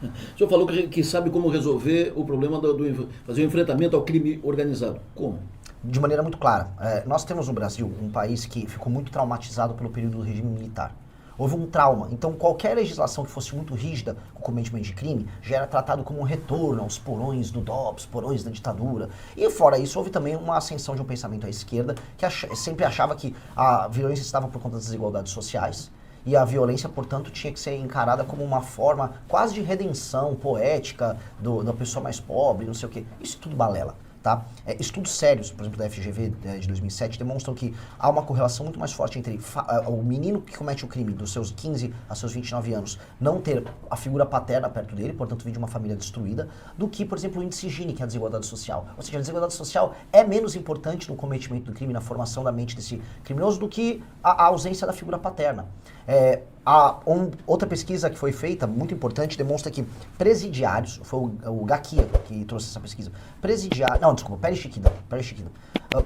O senhor falou que sabe como resolver o problema fazer o enfrentamento ao crime organizado. Como? De maneira muito clara. Nós temos no Brasil um país que ficou muito traumatizado pelo período do regime militar. Houve um trauma. Então, qualquer legislação que fosse muito rígida com o cometimento de crime já era tratado como um retorno aos porões do DOPS, porões da ditadura. E fora isso, houve também uma ascensão de um pensamento à esquerda que sempre achava que a violência estava por conta das desigualdades sociais. E a violência, portanto, tinha que ser encarada como uma forma quase de redenção poética da pessoa mais pobre, não sei o quê. Isso é tudo balela. Tá? Estudos sérios, por exemplo, da FGV de 2007, demonstram que há uma correlação muito mais forte entre o menino que comete o crime dos seus 15 a seus 29 anos não ter a figura paterna perto dele, portanto, vir de uma família destruída, do que, por exemplo, o índice Gini, que é a desigualdade social. Ou seja, a desigualdade social é menos importante no cometimento do crime, na formação da mente desse criminoso, do que a ausência da figura paterna. Outra pesquisa que foi feita, muito importante, demonstra que presidiários, foi o Gakia que trouxe essa pesquisa, Perichiquida.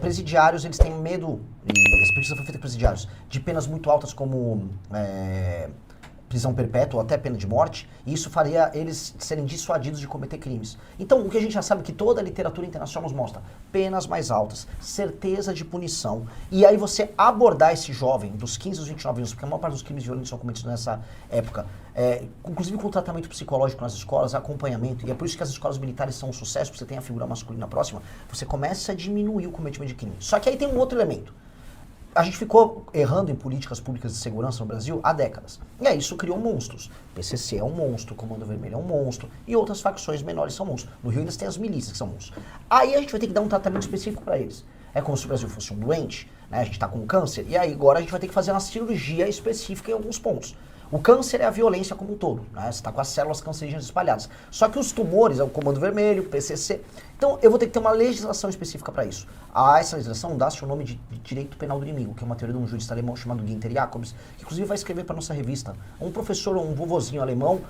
Presidiários, eles têm medo, e essa pesquisa foi feita com presidiários, de penas muito altas como prisão perpétua ou até pena de morte, e isso faria eles serem dissuadidos de cometer crimes. Então, o que a gente já sabe que toda a literatura internacional nos mostra, penas mais altas, certeza de punição, e aí você abordar esse jovem dos 15 aos 29 anos, porque a maior parte dos crimes violentos são cometidos nessa época, inclusive com tratamento psicológico nas escolas, acompanhamento, e é por isso que as escolas militares são um sucesso, porque você tem a figura masculina próxima, você começa a diminuir o cometimento de crime. Só que aí tem um outro elemento. A gente ficou errando em políticas públicas de segurança no Brasil há décadas. E aí isso criou monstros. PCC é um monstro, Comando Vermelho é um monstro, e outras facções menores são monstros. No Rio ainda tem as milícias que são monstros. Aí a gente vai ter que dar um tratamento específico para eles. É como se o Brasil fosse um doente, né? A gente está com câncer, e aí agora a gente vai ter que fazer uma cirurgia específica em alguns pontos. O câncer é a violência como um todo, né? Você está com as células cancerígenas espalhadas. Só que os tumores é o Comando Vermelho, PCC. Então eu vou ter que ter uma legislação específica para isso. Essa legislação dá-se o nome de direito penal do inimigo, que é uma teoria de um jurista alemão chamado Günther Jacobs, que inclusive vai escrever para nossa revista. Um professor, um vovozinho alemão,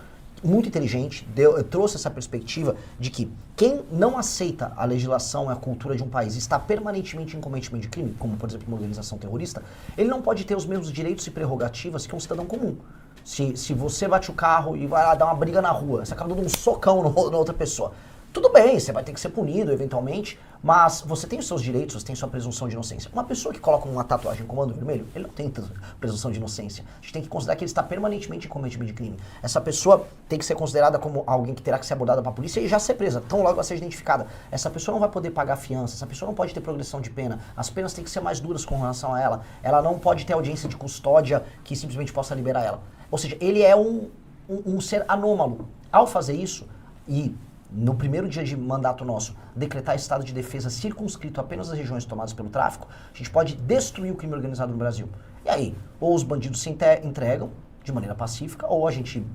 muito inteligente, trouxe essa perspectiva de que quem não aceita a legislação e a cultura de um país está permanentemente em cometimento de crime, como por exemplo uma organização terrorista, ele não pode ter os mesmos direitos e prerrogativas que um cidadão comum. Se você bate o carro e vai lá dar uma briga na rua, você acaba dando um socão na outra pessoa. Tudo bem, você vai ter que ser punido eventualmente, mas você tem os seus direitos, você tem sua presunção de inocência. Uma pessoa que coloca uma tatuagem em Comando Vermelho, ele não tem presunção de inocência. A gente tem que considerar que ele está permanentemente em cometimento de crime. Essa pessoa tem que ser considerada como alguém que terá que ser abordada para a polícia e já ser presa, tão logo ela seja identificada. Essa pessoa não vai poder pagar fiança, essa pessoa não pode ter progressão de pena, as penas têm que ser mais duras com relação a ela, ela não pode ter audiência de custódia que simplesmente possa liberar ela. Ou seja, ele é um ser anômalo. Ao fazer isso, e no primeiro dia de mandato nosso, decretar estado de defesa circunscrito apenas às regiões tomadas pelo tráfico, a gente pode destruir o crime organizado no Brasil. E aí, ou os bandidos se entregam de maneira pacífica, ou a gente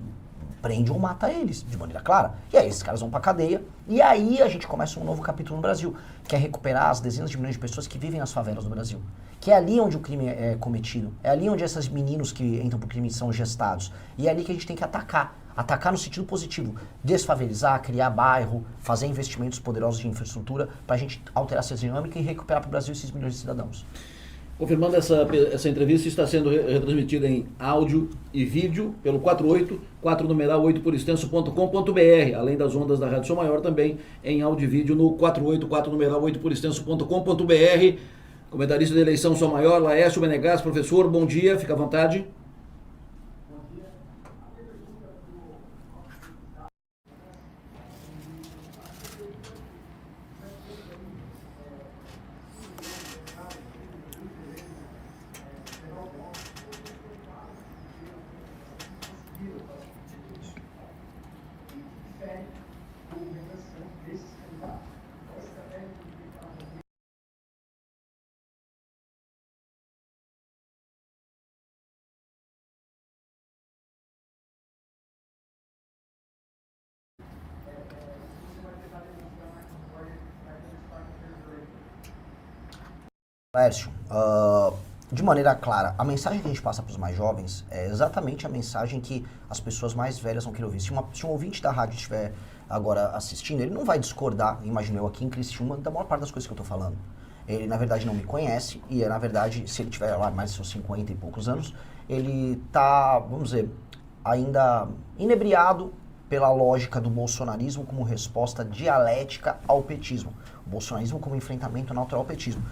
prende ou mata eles de maneira clara. E aí esses caras vão pra cadeia, e aí a gente começa um novo capítulo no Brasil, que é recuperar as dezenas de milhões de pessoas que vivem nas favelas do Brasil. Que é ali onde o crime é cometido, é ali onde esses meninos que entram pro crime são gestados. E é ali que a gente tem que atacar. Atacar no sentido positivo, desfavelizar, criar bairro, fazer investimentos poderosos de infraestrutura para a gente alterar essa dinâmica e recuperar para o Brasil esses milhões de cidadãos. Confirmando, essa entrevista está sendo retransmitida em áudio e vídeo pelo 48, 4 numeral 8 por extenso.com.br, além das ondas da Rádio Som Maior também em áudio e vídeo no 48, 4 numeral 8 por extenso.com.br. Comentarista da eleição Som Maior, Laércio Menegas, professor, bom dia, fica à vontade. Lércio, de maneira clara, a mensagem que a gente passa para os mais jovens é exatamente a mensagem que as pessoas mais velhas vão querer ouvir. Se um ouvinte da rádio estiver agora assistindo, ele não vai discordar, imagino eu aqui em Criciúma, da maior parte das coisas que eu estou falando. Ele, na verdade, não me conhece e, na verdade, se ele tiver lá mais de seus 50 e poucos anos, ele está, vamos dizer, ainda inebriado pela lógica do bolsonarismo como resposta dialética ao petismo. O bolsonarismo como enfrentamento natural ao petismo.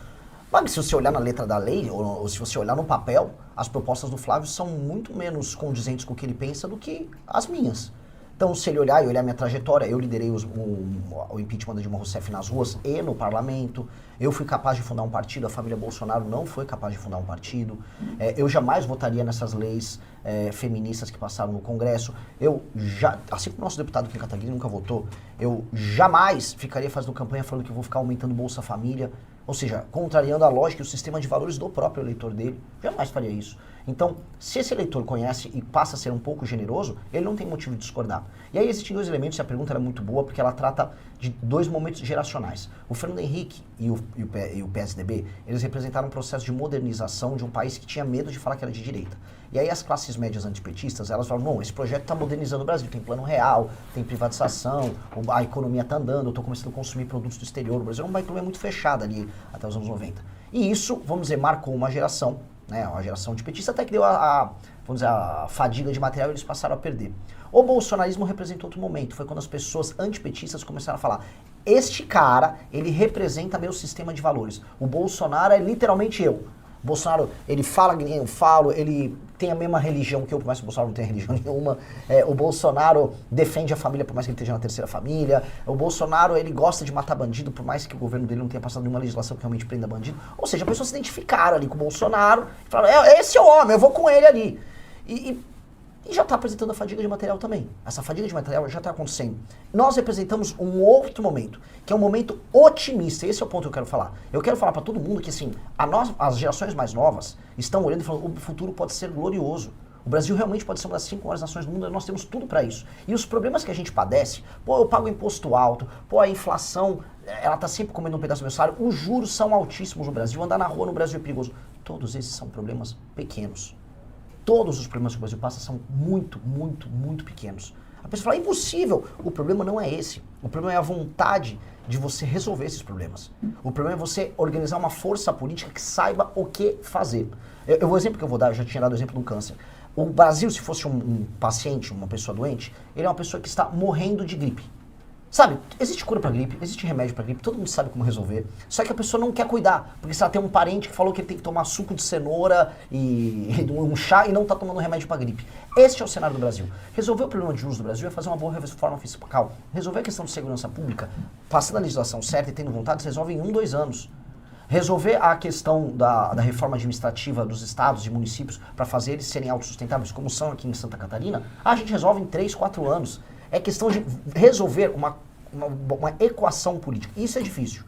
Mas se você olhar na letra da lei, ou se você olhar no papel, as propostas do Flávio são muito menos condizentes com o que ele pensa do que as minhas. Então, se ele olhar e olhar minha trajetória, eu liderei o impeachment da Dilma Rousseff nas ruas e no parlamento. Eu fui capaz de fundar um partido, a família Bolsonaro não foi capaz de fundar um partido. Eu jamais votaria nessas leis feministas que passaram no Congresso. Assim como o nosso deputado Kim Kataguiri nunca votou, eu jamais ficaria fazendo campanha falando que eu vou ficar aumentando Bolsa Família. Ou seja, contrariando a lógica e o sistema de valores do próprio eleitor dele. Jamais faria isso. Então, se esse eleitor conhece e passa a ser um pouco generoso, ele não tem motivo de discordar. E aí existem dois elementos, e a pergunta é muito boa, porque ela trata de dois momentos geracionais. O Fernando Henrique e o PSDB, eles representaram um processo de modernização de um país que tinha medo de falar que era de direita. E aí as classes médias antipetistas, elas falam, não, esse projeto está modernizando o Brasil, tem plano real, tem privatização, a economia está andando, eu estou começando a consumir produtos do exterior. O Brasil é uma economia muito fechada ali até os anos 90. E isso, vamos dizer, marcou uma geração, né, uma geração antipetista, até que deu vamos dizer, a fadiga de material e eles passaram a perder. O bolsonarismo representou outro momento, foi quando as pessoas antipetistas começaram a falar, este cara, ele representa meu sistema de valores. O Bolsonaro é literalmente eu. O Bolsonaro, ele fala que nem eu falo, ele tem a mesma religião que eu, por mais que o Bolsonaro não tenha religião nenhuma. O Bolsonaro defende a família, por mais que ele esteja na terceira família. O Bolsonaro, ele gosta de matar bandido, por mais que o governo dele não tenha passado nenhuma legislação que realmente prenda bandido. Ou seja, as pessoas se identificaram ali com o Bolsonaro e falaram, esse é o homem, eu vou com ele ali. E já está apresentando a fadiga de material também. Essa fadiga de material já está acontecendo. Nós representamos um outro momento, que é um momento otimista. Esse é o ponto que eu quero falar. Eu quero falar para todo mundo que, assim, as gerações mais novas estão olhando e falando, o futuro pode ser glorioso. O Brasil realmente pode ser uma das 5 maiores nações do mundo, nós temos tudo para isso. E os problemas que a gente padece, eu pago imposto alto, a inflação, ela está sempre comendo um pedaço do meu salário, os juros são altíssimos no Brasil, andar na rua no Brasil é perigoso. Todos esses são problemas pequenos. Todos os problemas que o Brasil passa são muito, muito, muito pequenos. A pessoa fala, é impossível. O problema não é esse. O problema é a vontade de você resolver esses problemas. O problema é você organizar uma força política que saiba o que fazer. O exemplo que eu vou dar, eu já tinha dado o exemplo do câncer. O Brasil, se fosse um paciente, uma pessoa doente, ele é uma pessoa que está morrendo de gripe. Sabe, existe cura pra gripe, existe remédio pra gripe, todo mundo sabe como resolver, só que a pessoa não quer cuidar, porque se ela tem um parente que falou que ele tem que tomar suco de cenoura e um chá e não tá tomando remédio pra gripe. Este é o cenário do Brasil. Resolver o problema de juros do Brasil é fazer uma boa reforma fiscal. Resolver a questão de segurança pública, passando a legislação certa e tendo vontade, se resolve em 1, 2 anos. Resolver a questão da reforma administrativa dos estados e municípios para fazer eles serem autossustentáveis, como são aqui em Santa Catarina, a gente resolve em 3, 4 anos. É questão de resolver uma equação política. Isso é difícil.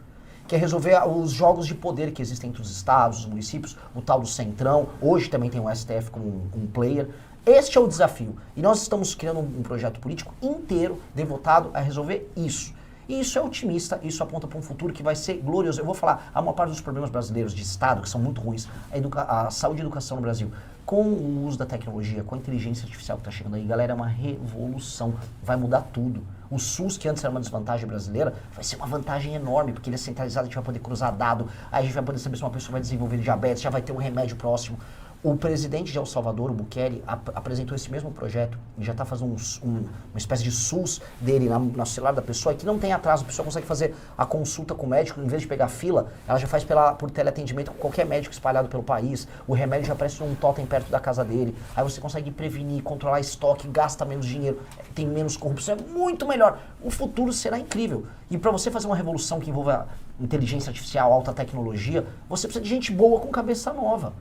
Que é resolver os jogos de poder que existem entre os estados, os municípios, o tal do centrão. Hoje também tem o STF como um player. Este é o desafio. E nós estamos criando um projeto político inteiro devotado a resolver isso. E isso é otimista, isso aponta para um futuro que vai ser glorioso. Eu vou falar, a maior parte dos problemas brasileiros de Estado, que são muito ruins, a saúde e a educação no Brasil. Com o uso da tecnologia, com a inteligência artificial que está chegando aí, galera, é uma revolução. Vai mudar tudo. O SUS, que antes era uma desvantagem brasileira, vai ser uma vantagem enorme, porque ele é centralizado, a gente vai poder cruzar dado, aí a gente vai poder saber se uma pessoa vai desenvolver diabetes, já vai ter um remédio próximo. O presidente de El Salvador, o Bukele, apresentou esse mesmo projeto e já está fazendo uma espécie de SUS dele no celular da pessoa, que não tem atraso, a pessoa consegue fazer a consulta com o médico, em vez de pegar fila, ela já faz por teleatendimento com qualquer médico espalhado pelo país, o remédio já aparece num totem perto da casa dele, aí você consegue prevenir, controlar estoque, gasta menos dinheiro, tem menos corrupção, é muito melhor. O futuro será incrível. E para você fazer uma revolução que envolva inteligência artificial, alta tecnologia, você precisa de gente boa com cabeça nova.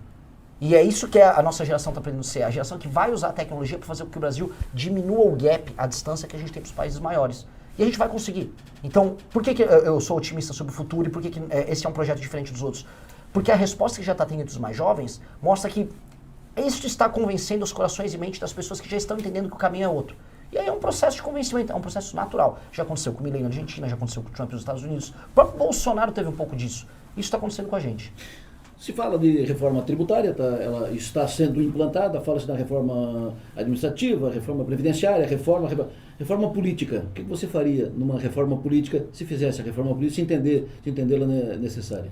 E é isso que a nossa geração está aprendendo a ser, a geração que vai usar a tecnologia para fazer com que o Brasil diminua o gap, a distância que a gente tem para os países maiores. E a gente vai conseguir. Então, por que eu sou otimista sobre o futuro e por que esse é um projeto diferente dos outros? Porque a resposta que já está tendo entre os mais jovens mostra que isso está convencendo os corações e mentes das pessoas que já estão entendendo que o caminho é outro. E aí é um processo de convencimento, é um processo natural. Já aconteceu com o Milei na Argentina, já aconteceu com o Trump nos Estados Unidos. O próprio Bolsonaro teve um pouco disso. Isso está acontecendo com a gente. Se fala de reforma tributária, ela está sendo implantada, fala-se da reforma administrativa, reforma previdenciária, reforma política. O que você faria numa reforma política se fizesse a reforma política, se entendê-la necessária?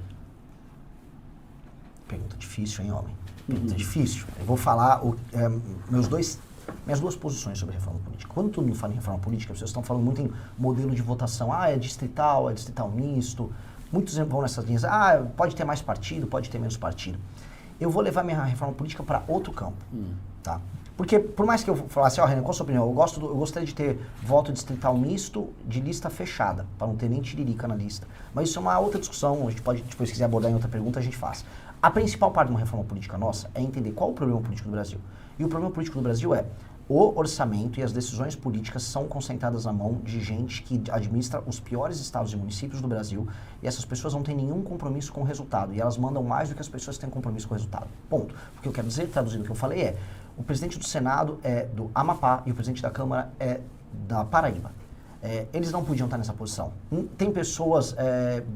Pergunta difícil, hein, homem? Pergunta difícil. Eu vou falar meus dois Minhas duas posições sobre reforma política. Quando todo mundo fala em reforma política, as pessoas estão falando muito em modelo de votação. É distrital misto. Muitos vão nessas linhas. Pode ter mais partido, pode ter menos partido. Eu vou levar minha reforma política para outro campo. Tá? Porque, por mais que eu falasse, Renan, qual a sua opinião? Eu gostaria de ter voto distrital misto de lista fechada, para não ter nem tiririca na lista. Mas isso é uma outra discussão, a gente pode, depois, se quiser abordar em outra pergunta, a gente faz. A principal parte de uma reforma política nossa é entender qual o problema político do Brasil. E o problema político do Brasil é o orçamento e as decisões políticas são concentradas na mão de gente que administra os piores estados e municípios do Brasil, e essas pessoas não têm nenhum compromisso com o resultado, e elas mandam mais do que as pessoas que têm compromisso com o resultado. Ponto. O que eu quero dizer, traduzindo o que eu falei, o presidente do Senado é do Amapá e o presidente da Câmara é da Paraíba. Eles não podiam estar nessa posição. Tem pessoas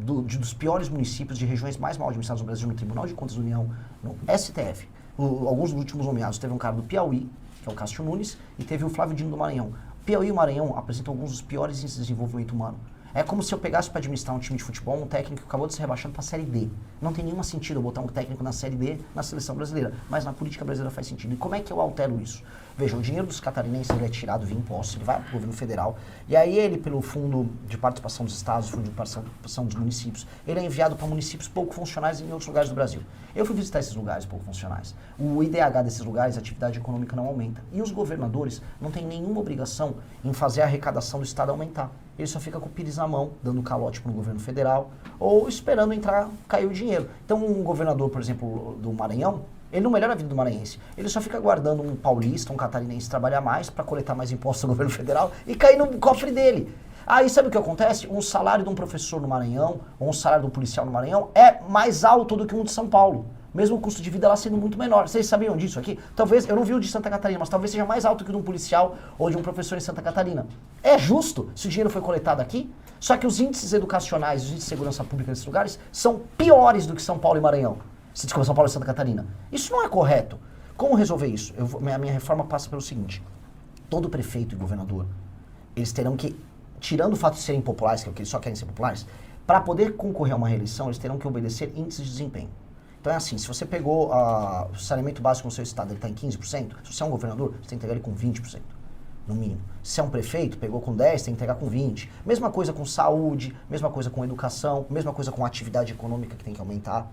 dos piores municípios, de regiões mais mal administradas no Brasil, no Tribunal de Contas da União, no STF. Alguns dos últimos nomeados, teve um cara do Piauí, que é o Cássio Nunes, e teve o Flávio Dino do Maranhão. Piauí e o Maranhão apresentam alguns dos piores índices de desenvolvimento humano. É como se eu pegasse para administrar um time de futebol, um técnico que acabou de ser rebaixado para a Série D. Não tem nenhum sentido eu botar um técnico na Série D na seleção brasileira, mas na política brasileira faz sentido. E como é que eu altero isso? Veja, o dinheiro dos catarinenses ele é tirado via impostos, ele vai para o governo federal, e aí ele, pelo fundo de participação dos estados, fundo de participação dos municípios, ele é enviado para municípios pouco funcionais em outros lugares do Brasil. Eu fui visitar esses lugares pouco funcionais. O IDH desses lugares, a atividade econômica não aumenta. E os governadores não têm nenhuma obrigação em fazer a arrecadação do estado aumentar. Ele só fica com o pires na mão, dando calote para o governo federal, ou esperando cair o dinheiro. Então, um governador, por exemplo, do Maranhão, ele não melhora a vida do maranhense. Ele só fica aguardando um paulista, um catarinense trabalhar mais para coletar mais impostos do governo federal e cair no cofre dele. Aí sabe o que acontece? Um salário de um professor no Maranhão, ou um salário de um policial no Maranhão, é mais alto do que um de São Paulo. Mesmo o custo de vida lá sendo muito menor. Vocês sabiam disso aqui? Talvez, eu não vi o de Santa Catarina, mas talvez seja mais alto que o de um policial ou de um professor em Santa Catarina. É justo se o dinheiro foi coletado aqui? Só que os índices educacionais, os índices de segurança pública nesses lugares são piores do que São Paulo e Maranhão. São Paulo e Santa Catarina. Isso não é correto. Como resolver isso? A minha reforma passa pelo seguinte. Todo prefeito e governador, eles terão que, tirando o fato de serem populares, que é o que eles só querem ser populares, para poder concorrer a uma reeleição, eles terão que obedecer índices de desempenho. Então é assim, se você pegou o saneamento básico no seu estado, ele está em 15%, se você é um governador, você tem que entregar ele com 20%, no mínimo. Se é um prefeito, pegou com 10%, tem que entregar com 20%. Mesma coisa com saúde, mesma coisa com educação, mesma coisa com atividade econômica que tem que aumentar.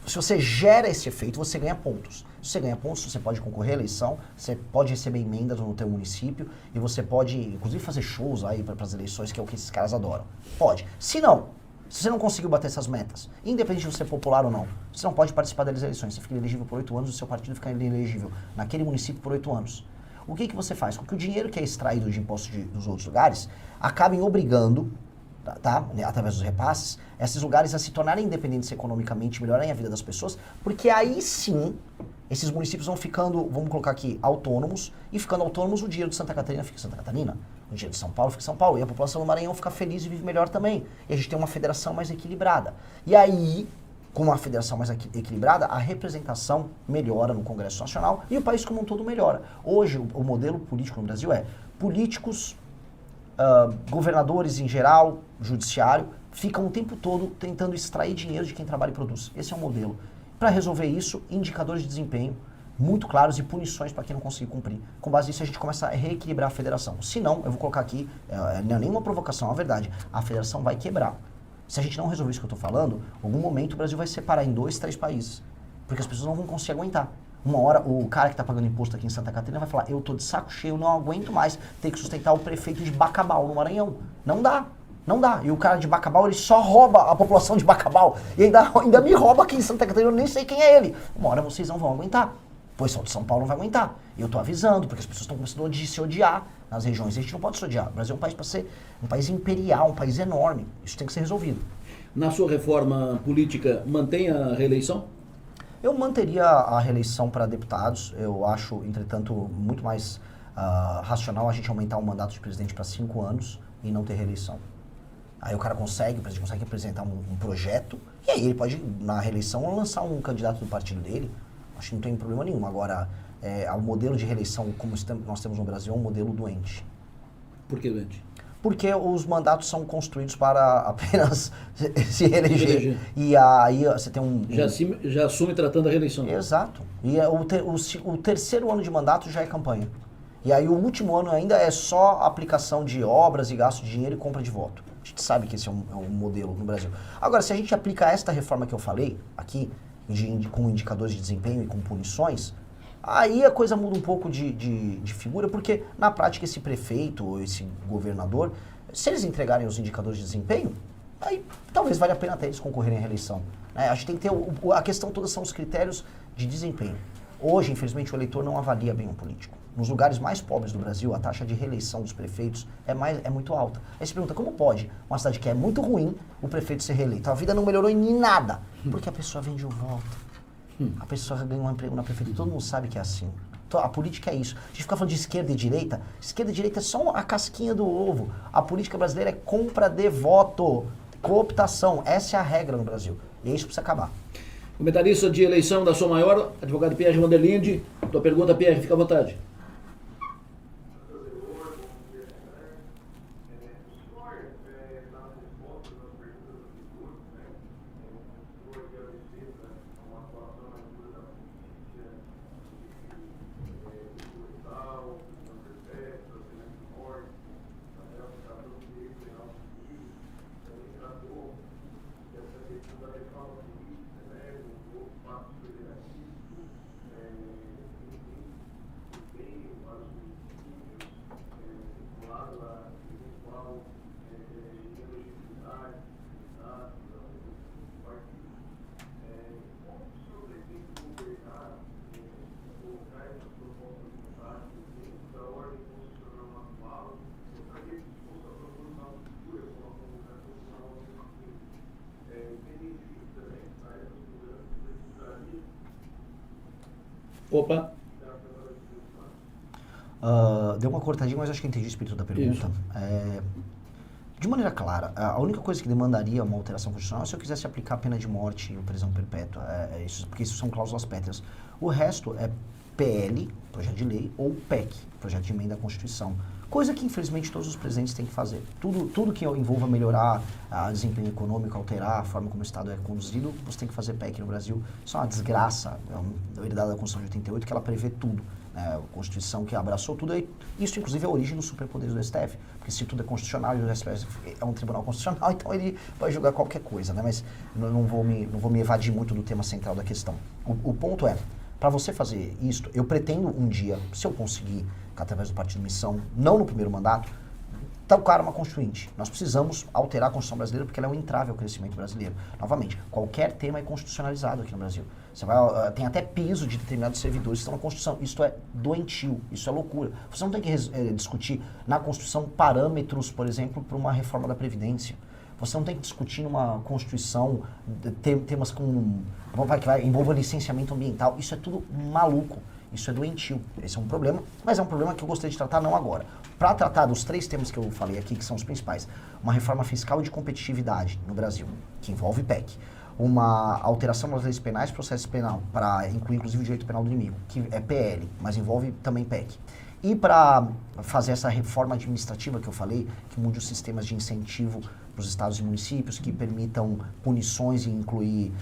Se você gera esse efeito, você ganha pontos. Se você ganha pontos, você pode concorrer à eleição, você pode receber emendas no teu município e você pode, inclusive, fazer shows aí para as eleições, que é o que esses caras adoram. Pode. Se não, se você não conseguiu bater essas metas, independente de você ser popular ou não, você não pode participar das eleições. Você fica elegível por 8 anos, o seu partido fica elegível naquele município por 8 anos. O que você faz? Com que o dinheiro que é extraído de impostos dos outros lugares acabem obrigando, através dos repasses, esses lugares a se tornarem independentes economicamente, melhorarem a vida das pessoas, porque aí sim, esses municípios vão ficando, vamos colocar aqui, autônomos, e ficando autônomos, o dinheiro de Santa Catarina fica em Santa Catarina, o dinheiro de São Paulo fica em São Paulo, e a população do Maranhão fica feliz e vive melhor também. E a gente tem uma federação mais equilibrada. E aí, com uma federação mais equilibrada, a representação melhora no Congresso Nacional e o país como um todo melhora. Hoje, o modelo político no Brasil é políticos, governadores em geral, judiciário, ficam o tempo todo tentando extrair dinheiro de quem trabalha e produz. Esse é o modelo. Para resolver isso, indicadores de desempenho muito claros e punições para quem não conseguir cumprir. Com base nisso, a gente começa a reequilibrar a federação. Se não, eu vou colocar aqui, não é nenhuma provocação, é a verdade, a federação vai quebrar. Se a gente não resolver isso que eu estou falando, em algum momento o Brasil vai se separar em 2, 3 países. Porque as pessoas não vão conseguir aguentar. Uma hora, o cara que está pagando imposto aqui em Santa Catarina vai falar, eu tô de saco cheio, não aguento mais ter que sustentar o prefeito de Bacabal, no Maranhão. Não dá. Não dá. E o cara de Bacabal, ele só rouba a população de Bacabal. E ainda me rouba aqui em Santa Catarina, eu nem sei quem é ele. Uma hora vocês não vão aguentar. Pois só de São Paulo não vai aguentar. E eu tô avisando, porque as pessoas estão começando a se odiar nas regiões. A gente não pode se odiar. O Brasil é um país para ser um país imperial, um país enorme. Isso tem que ser resolvido. Na sua reforma política, mantém a reeleição? Eu manteria a reeleição para deputados. Eu acho, entretanto, muito mais racional a gente aumentar o mandato de presidente para 5 anos e não ter reeleição. Aí o presidente consegue apresentar um projeto e aí ele pode, na reeleição, lançar um candidato do partido dele. Acho que não tem problema nenhum. Agora, o modelo de reeleição, como nós temos no Brasil, é um modelo doente. Por que doente? Porque os mandatos são construídos para apenas se reeleger. E aí você tem Já assume tratando a reeleição. Exato. E o terceiro ano de mandato já é campanha. E aí o último ano ainda é só aplicação de obras e gasto de dinheiro e compra de voto. A gente sabe que esse é um modelo no Brasil. Agora, se a gente aplicar esta reforma que eu falei aqui, com indicadores de desempenho e com punições, aí a coisa muda um pouco de figura, porque na prática esse prefeito ou esse governador, se eles entregarem os indicadores de desempenho, aí talvez valha a pena até eles concorrerem à reeleição. Né? A gente tem que ter, a questão toda são os critérios de desempenho. Hoje, infelizmente, o eleitor não avalia bem o político. Nos lugares mais pobres do Brasil, a taxa de reeleição dos prefeitos é muito alta. Aí você pergunta, como pode uma cidade que é muito ruim, o prefeito ser reeleito? A vida não melhorou em nada, porque a pessoa vende o voto. A pessoa ganha um emprego na prefeitura, todo mundo sabe que é assim. Então, a política é isso. A gente fica falando de esquerda e direita é só a casquinha do ovo. A política brasileira é compra de voto, cooptação. Essa é a regra no Brasil. E é isso que precisa acabar. Comentarista de eleição da Som Maior, advogado Pierre Vanderlinde. Tua pergunta, Pierre, fica à vontade. Opa. Deu uma cortadinha, mas acho que entendi o espírito da pergunta. De maneira clara, a única coisa que demandaria uma alteração constitucional é se eu quisesse aplicar a pena de morte ou prisão perpétua, porque isso são cláusulas pétreas. O resto é PL, projeto de lei, ou PEC, projeto de emenda à Constituição. Coisa que, infelizmente, todos os presidentes têm que fazer. Tudo que envolva melhorar o desempenho econômico, alterar a forma como o Estado é conduzido, você tem que fazer PEC no Brasil. Isso é uma desgraça. É herdada da Constituição de 88, que ela prevê tudo. Né? A Constituição que abraçou tudo. Isso, inclusive, é a origem dos superpoderes do STF. Porque se tudo é constitucional, e o STF é um tribunal constitucional, então ele vai julgar qualquer coisa. Né? Mas não vou me evadir muito do tema central da questão. O ponto é, para você fazer isso, eu pretendo um dia, se eu conseguir, através do Partido Missão, não no primeiro mandato, tocar uma constituinte. Nós precisamos alterar a Constituição brasileira porque ela é um entrave ao crescimento brasileiro. Novamente, qualquer tema é constitucionalizado aqui no Brasil. Tem até piso de determinados servidores que estão na Constituição. Isso é doentio, isso é loucura. Você não tem que discutir na Constituição parâmetros, por exemplo, para uma reforma da Previdência. Você não tem que discutir numa Constituição temas que envolvam licenciamento ambiental. Isso é tudo maluco. Isso é doentio. Esse é um problema, mas é um problema que eu gostaria de tratar não agora. Para tratar dos 3 temas que eu falei aqui, que são os principais, uma reforma fiscal e de competitividade no Brasil, que envolve PEC. Uma alteração nas leis penais e processo penal, para incluir inclusive o direito penal do inimigo, que é PL, mas envolve também PEC. E para fazer essa reforma administrativa que eu falei, que mude os sistemas de incentivo para os estados e municípios, que permitam punições e incluir,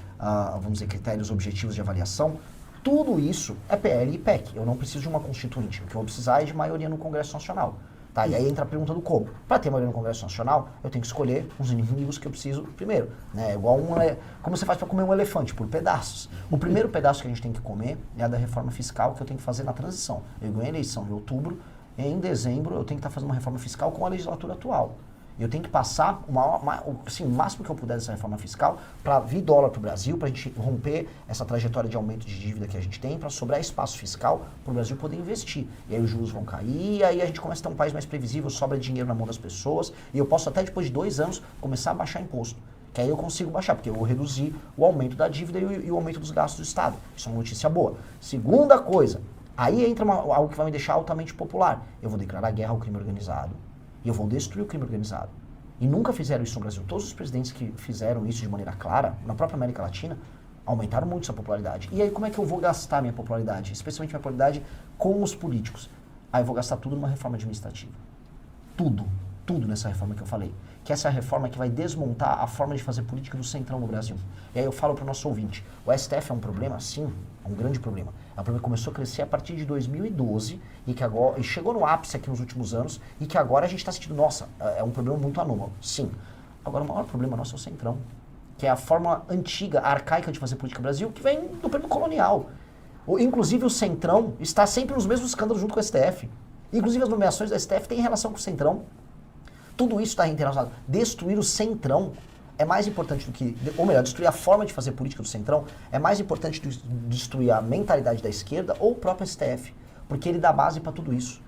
vamos dizer, critérios objetivos de avaliação, tudo isso é PL e PEC. Eu não preciso de uma constituinte. O que eu vou precisar é de maioria no Congresso Nacional. Tá? E aí entra a pergunta do como. Para ter maioria no Congresso Nacional, eu tenho que escolher os inimigos que eu preciso primeiro. Né? Igual como você faz para comer um elefante, por pedaços. O primeiro pedaço que a gente tem que comer é a da reforma fiscal que eu tenho que fazer na transição. Eu ganhei a eleição em outubro, em dezembro eu tenho que estar fazendo uma reforma fiscal com a legislatura atual. Eu tenho que passar o máximo que eu puder dessa reforma fiscal para vir dólar para o Brasil, para a gente romper essa trajetória de aumento de dívida que a gente tem, para sobrar espaço fiscal para o Brasil poder investir. E aí os juros vão cair, e aí a gente começa a ter um país mais previsível, sobra dinheiro na mão das pessoas, e eu posso até depois de 2 anos começar a baixar imposto. Que aí eu consigo baixar, porque eu vou reduzir o aumento da dívida e o aumento dos gastos do Estado. Isso é uma notícia boa. Segunda coisa, aí entra algo que vai me deixar altamente popular. Eu vou declarar guerra ao crime organizado. E eu vou destruir o crime organizado. E nunca fizeram isso no Brasil. Todos os presidentes que fizeram isso de maneira clara, na própria América Latina, aumentaram muito sua popularidade. E aí como é que eu vou gastar minha popularidade? Especialmente minha popularidade com os políticos. Aí eu vou gastar tudo numa reforma administrativa. Tudo. tudo nessa reforma que eu falei. Que essa é a reforma que vai desmontar a forma de fazer política do Centrão no Brasil. E aí eu falo para o nosso ouvinte, o STF é um problema? Sim, é um grande problema. É um problema que começou a crescer a partir de 2012 e que agora e chegou no ápice aqui nos últimos anos e que agora a gente está sentindo, nossa, é um problema muito anômalo. Sim. Agora o maior problema nosso é o Centrão, que é a forma antiga, arcaica de fazer política no Brasil, que vem do período colonial. Inclusive o Centrão está sempre nos mesmos escândalos junto com o STF. Inclusive as nomeações do STF têm relação com o Centrão. Tudo isso está relacionado. Destruir o Centrão é mais importante do que... Ou melhor, destruir a forma de fazer política do Centrão é mais importante do que destruir a mentalidade da esquerda ou o próprio STF. Porque ele dá base para tudo isso.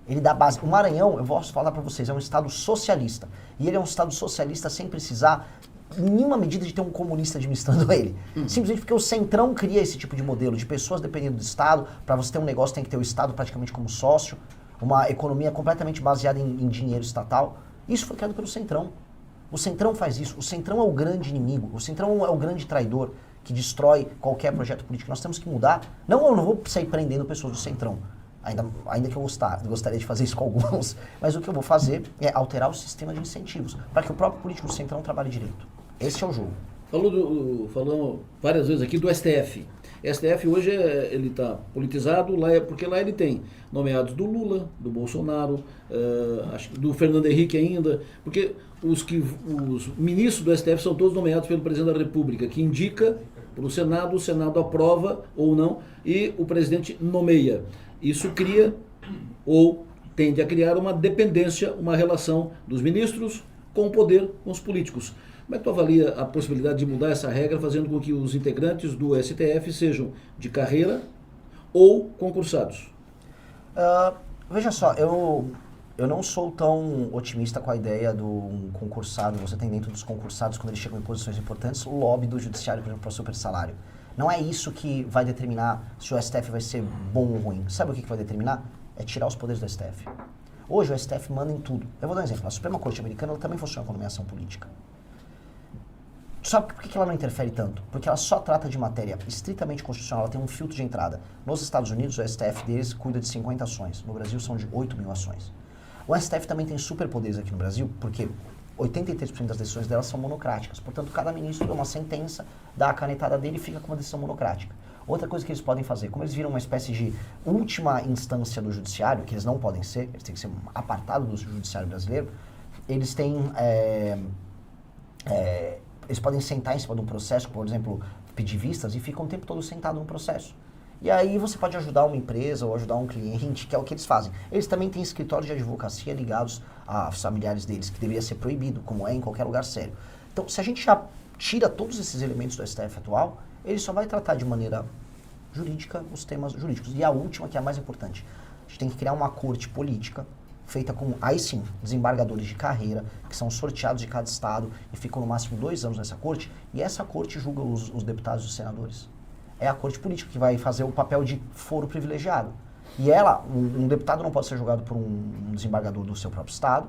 Ele dá base. O Maranhão, eu vou falar para vocês, é um estado socialista. E ele é um estado socialista sem precisar, em nenhuma medida, de ter um comunista administrando ele. Simplesmente porque o Centrão cria esse tipo de modelo de pessoas dependendo do Estado. Para você ter um negócio, tem que ter o Estado praticamente como sócio. Uma economia completamente baseada em dinheiro estatal. Isso foi criado pelo Centrão. O Centrão faz isso. O Centrão é o grande inimigo. O Centrão é o grande traidor que destrói qualquer projeto político. Nós temos que mudar. Não, eu não vou sair prendendo pessoas do Centrão. Ainda que eu gostaria de fazer isso com alguns. Mas o que eu vou fazer é alterar o sistema de incentivos para que o próprio político do Centrão trabalhe direito. Esse é o jogo. Falamos várias vezes aqui do STF. STF hoje ele está politizado, porque lá ele tem nomeados do Lula, do Bolsonaro, acho que do Fernando Henrique ainda, porque os ministros do STF são todos nomeados pelo presidente da República, que indica para o Senado aprova ou não, e o presidente nomeia. Isso cria, ou tende a criar, uma dependência, uma relação dos ministros com o poder, com os políticos. Como é que tu avalia a possibilidade de mudar essa regra, fazendo com que os integrantes do STF sejam de carreira ou concursados? Veja só, eu não sou tão otimista com a ideia do concursado. Você tem dentro dos concursados, quando eles chegam em posições importantes, o lobby do judiciário, por exemplo, para o super salário. Não é isso que vai determinar se o STF vai ser bom ou ruim. Sabe o que vai determinar? É tirar os poderes do STF. Hoje o STF manda em tudo. Eu vou dar um exemplo. A Suprema Corte Americana ela também funciona com nomeação política. Sabe por que ela não interfere tanto? Porque ela só trata de matéria estritamente constitucional, ela tem um filtro de entrada. Nos Estados Unidos, o STF deles cuida de 50 ações. No Brasil, são de 8 mil ações. O STF também tem superpoderes aqui no Brasil, porque 83% das decisões dela são monocráticas. Portanto, cada ministro dá uma sentença, dá a canetada dele e fica com uma decisão monocrática. Outra coisa que eles podem fazer, como eles viram uma espécie de última instância do judiciário, que eles não podem ser, eles têm que ser apartados do judiciário brasileiro, eles têm... eles podem sentar em cima de um processo, por exemplo, pedir vistas, e ficam o tempo todo sentado no processo. E aí você pode ajudar uma empresa ou ajudar um cliente, que é o que eles fazem. Eles também têm escritórios de advocacia ligados aos familiares deles, que deveria ser proibido, como é em qualquer lugar sério. Então, se a gente já tira todos esses elementos do STF atual, ele só vai tratar de maneira jurídica os temas jurídicos. E a última, que é a mais importante, a gente tem que criar uma corte política, feita com, aí sim, desembargadores de carreira, que são sorteados de cada estado e ficam no máximo 2 anos nessa corte, e essa corte julga os deputados e os senadores. É a corte política que vai fazer o papel de foro privilegiado. E um deputado não pode ser julgado por um desembargador do seu próprio estado,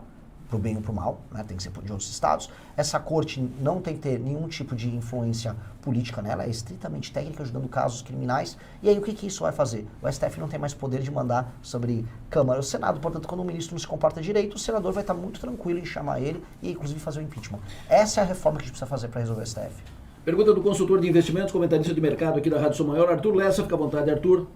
pro bem ou pro mal, né? Tem que ser de outros estados. Essa corte não tem que ter nenhum tipo de influência política nela, é estritamente técnica, ajudando casos criminais. E aí o que isso vai fazer? O STF não tem mais poder de mandar sobre Câmara ou Senado, portanto, quando o ministro não se comporta direito, o senador vai estar muito tranquilo em chamar ele e, inclusive, fazer o impeachment. Essa é a reforma que a gente precisa fazer para resolver o STF. Pergunta do consultor de investimentos, comentarista de mercado aqui da Rádio Som Maior, Arthur Lessa. Fica à vontade, Arthur.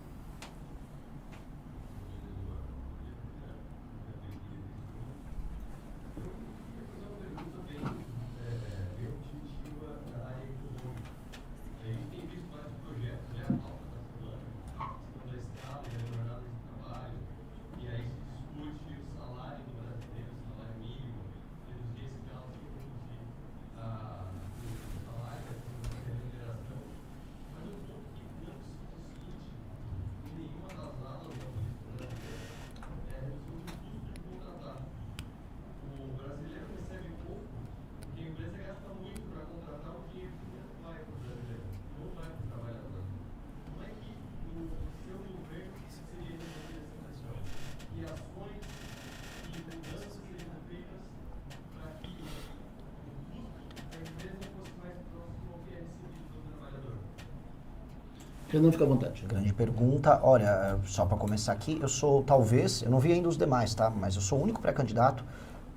Não fica à vontade. Grande pergunta. Olha, só para começar aqui, eu não vi ainda os demais, tá? Mas eu sou o único pré-candidato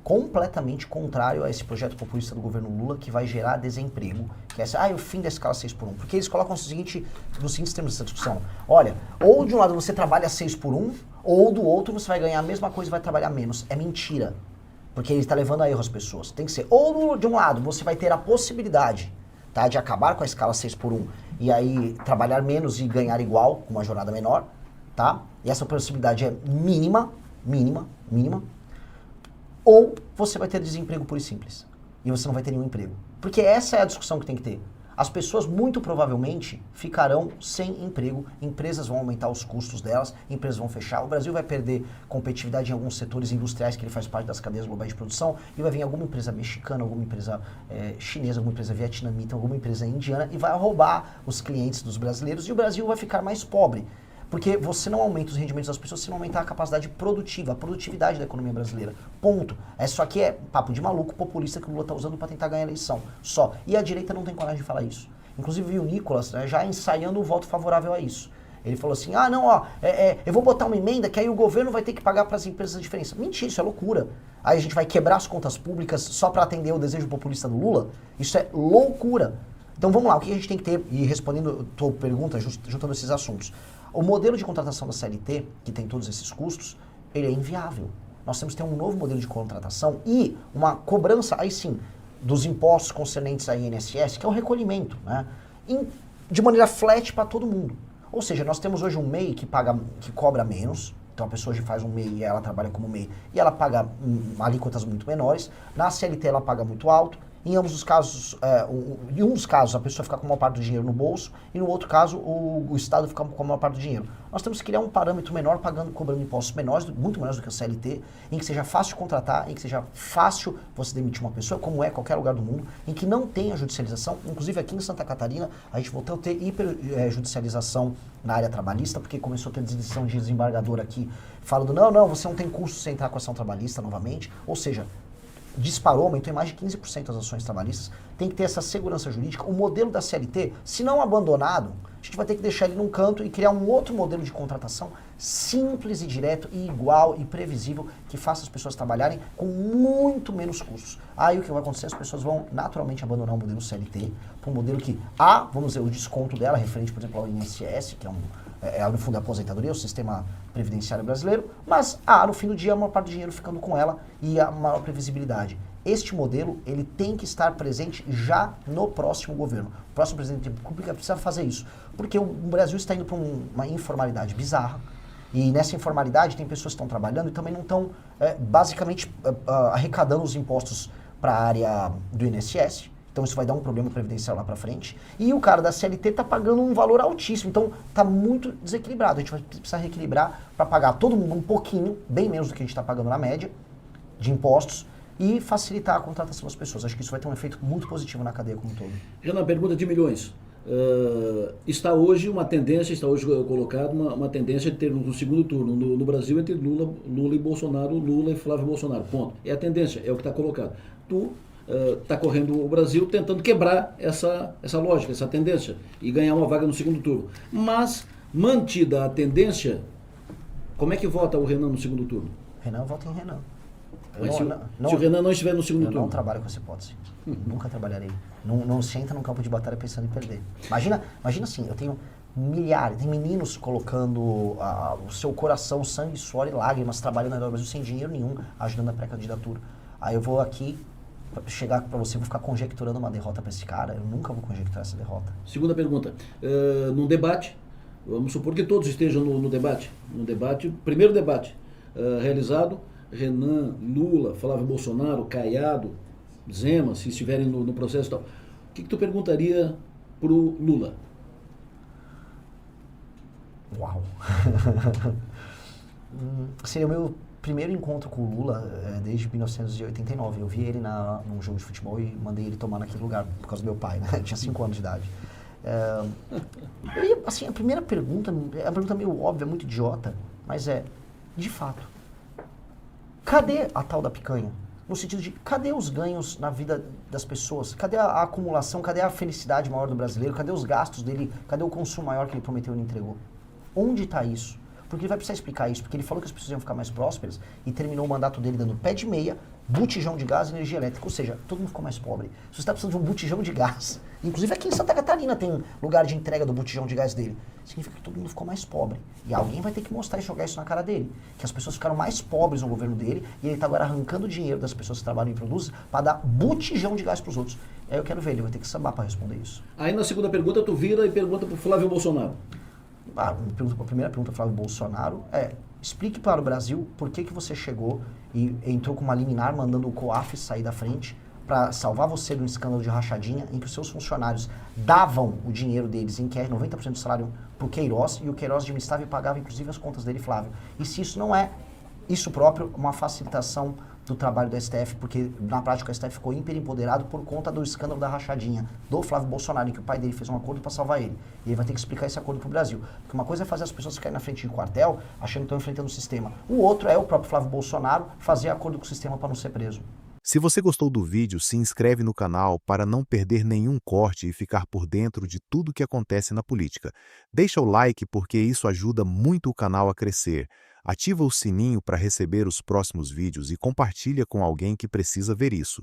completamente contrário a esse projeto populista do governo Lula, que vai gerar desemprego, que é o fim da escala 6x1. Porque eles colocam nos seguintes termos dessa discussão. Olha, ou de um lado você trabalha 6x1, ou do outro você vai ganhar a mesma coisa e vai trabalhar menos. É mentira. Porque ele está levando a erro as pessoas. Tem que ser, ou de um lado você vai ter a possibilidade, tá, de acabar com a escala 6x1 e aí trabalhar menos e ganhar igual, com uma jornada menor, tá? E essa possibilidade é mínima, ou você vai ter desemprego puro e simples. E você não vai ter nenhum emprego. Porque essa é a discussão que tem que ter. As pessoas muito provavelmente ficarão sem emprego, empresas vão aumentar os custos delas, empresas vão fechar, o Brasil vai perder competitividade em alguns setores industriais que ele faz parte das cadeias globais de produção e vai vir alguma empresa mexicana, alguma empresa chinesa, alguma empresa vietnamita, alguma empresa indiana e vai roubar os clientes dos brasileiros e o Brasil vai ficar mais pobre. Porque você não aumenta os rendimentos das pessoas se não aumentar a capacidade produtiva, a produtividade da economia brasileira. Ponto. Isso aqui é papo de maluco populista que o Lula está usando para tentar ganhar a eleição. Só. E a direita não tem coragem de falar isso. Inclusive vi o Nicolas, né, já ensaiando um voto favorável a isso. Ele falou assim, eu vou botar uma emenda que aí o governo vai ter que pagar para as empresas a diferença. Mentira, isso é loucura. Aí a gente vai quebrar as contas públicas só para atender o desejo populista do Lula? Isso é loucura. Então vamos lá, o que a gente tem que ter, e respondendo a tua pergunta, juntando esses assuntos. O modelo de contratação da CLT, que tem todos esses custos, ele é inviável. Nós temos que ter um novo modelo de contratação e uma cobrança, aí sim, dos impostos concernentes à INSS, que é o recolhimento, né? De maneira flat para todo mundo. Ou seja, nós temos hoje um MEI que cobra menos, então a pessoa hoje faz um MEI e ela trabalha como MEI, e ela paga alíquotas muito menores, na CLT ela paga muito alto. Em ambos os casos, em um dos casos a pessoa fica com a maior parte do dinheiro no bolso e no outro caso o Estado fica com a maior parte do dinheiro. Nós temos que criar um parâmetro menor, cobrando impostos menores, muito menores do que a CLT, em que seja fácil de contratar, em que seja fácil você demitir uma pessoa, como é qualquer lugar do mundo, em que não tenha judicialização. Inclusive aqui em Santa Catarina a gente voltou a ter hiperjudicialização na área trabalhista, porque começou a ter decisão de desembargador aqui, falando, não, você não tem custo sem entrar com ação trabalhista novamente, ou seja, disparou, aumentou em mais de 15% as ações trabalhistas, tem que ter essa segurança jurídica. O modelo da CLT, se não abandonado, a gente vai ter que deixar ele num canto e criar um outro modelo de contratação simples e direto e igual e previsível que faça as pessoas trabalharem com muito menos custos. Aí o que vai acontecer? As pessoas vão naturalmente abandonar o modelo CLT para um modelo que, vamos dizer, o desconto dela, referente, por exemplo, ao INSS, que é no fundo a aposentadoria, o sistema previdenciário brasileiro, mas no fim do dia a maior parte do dinheiro ficando com ela e a maior previsibilidade. Este modelo, ele tem que estar presente já no próximo governo. O próximo presidente da República precisa fazer isso, porque o Brasil está indo para uma informalidade bizarra, e nessa informalidade tem pessoas que estão trabalhando e também não estão, basicamente, arrecadando os impostos para a área do INSS. Então isso vai dar um problema previdencial lá para frente. E o cara da CLT está pagando um valor altíssimo. Então está muito desequilibrado. A gente vai precisar reequilibrar para pagar todo mundo um pouquinho, bem menos do que a gente está pagando na média, de impostos, e facilitar a contratação das pessoas. Acho que isso vai ter um efeito muito positivo na cadeia como um todo. Renan, pergunta de milhões. Está hoje colocada uma tendência de ter no segundo turno no Brasil entre Lula e Bolsonaro, Lula e Flávio Bolsonaro. Ponto. É a tendência, é o que está colocado. Tu está correndo o Brasil tentando quebrar essa lógica, essa tendência e ganhar uma vaga no segundo turno. Mas, mantida a tendência, como é que vota o Renan no segundo turno? Renan vota em Renan. Se o Renan não estiver no segundo turno? Eu não trabalho com essa hipótese. Nunca trabalharei. Não senta num campo de batalha pensando em perder. Imagina assim, eu tenho milhares, tem meninos colocando o seu coração, sangue, suor e lágrimas, trabalhando no Brasil sem dinheiro nenhum, ajudando a pré-candidatura. Aí eu vou aqui, chegar para você, vou ficar conjecturando uma derrota para esse cara. Eu nunca vou conjecturar essa derrota. Segunda pergunta. Num debate, vamos supor que todos estejam no debate. Primeiro debate realizado, Renan, Lula, Flávio Bolsonaro, Caiado, Zema, se estiverem no processo e tal. O que tu perguntaria pro Lula? Uau! Seria o meu primeiro encontro com o Lula desde 1989. Eu vi ele num jogo de futebol e mandei ele tomar naquele lugar, por causa do meu pai, né? Eu tinha 5 anos de idade. Assim, a primeira pergunta é uma pergunta meio óbvia, muito idiota, mas de fato, cadê a tal da picanha? No sentido de, cadê os ganhos na vida das pessoas? Cadê a acumulação? Cadê a felicidade maior do brasileiro? Cadê os gastos dele? Cadê o consumo maior que ele prometeu e não entregou? Onde está isso? Porque ele vai precisar explicar isso, porque ele falou que as pessoas iam ficar mais prósperas e terminou o mandato dele dando pé de meia, botijão de gás e energia elétrica, ou seja, todo mundo ficou mais pobre. Se você está precisando de um botijão de gás, inclusive aqui em Santa Catarina tem lugar de entrega do botijão de gás dele, significa que todo mundo ficou mais pobre. E alguém vai ter que mostrar e jogar isso na cara dele. Que as pessoas ficaram mais pobres no governo dele e ele está agora arrancando dinheiro das pessoas que trabalham e produzem para dar botijão de gás para os outros. Aí eu quero ver, ele vai ter que sambar para responder isso. Aí na segunda pergunta tu vira e pergunta pro Flávio Bolsonaro. A primeira pergunta para o Flávio Bolsonaro é: explique para o Brasil por que você chegou e entrou com uma liminar mandando o COAF sair da frente para salvar você de um escândalo de rachadinha em que os seus funcionários davam o dinheiro deles, em que é 90% do salário, para o Queiroz, e o Queiroz administrava e pagava inclusive as contas dele, Flávio. E se isso não é, isso próprio, uma facilitação do trabalho do STF, porque na prática o STF ficou hiperimpoderado por conta do escândalo da rachadinha do Flávio Bolsonaro, em que o pai dele fez um acordo para salvar ele. E ele vai ter que explicar esse acordo para o Brasil. Porque uma coisa é fazer as pessoas ficarem na frente de quartel, achando que estão enfrentando o sistema. O outro é o próprio Flávio Bolsonaro fazer acordo com o sistema para não ser preso. Se você gostou do vídeo, se inscreve no canal para não perder nenhum corte e ficar por dentro de tudo que acontece na política. Deixa o like porque isso ajuda muito o canal a crescer. Ativa o sininho para receber os próximos vídeos e compartilha com alguém que precisa ver isso.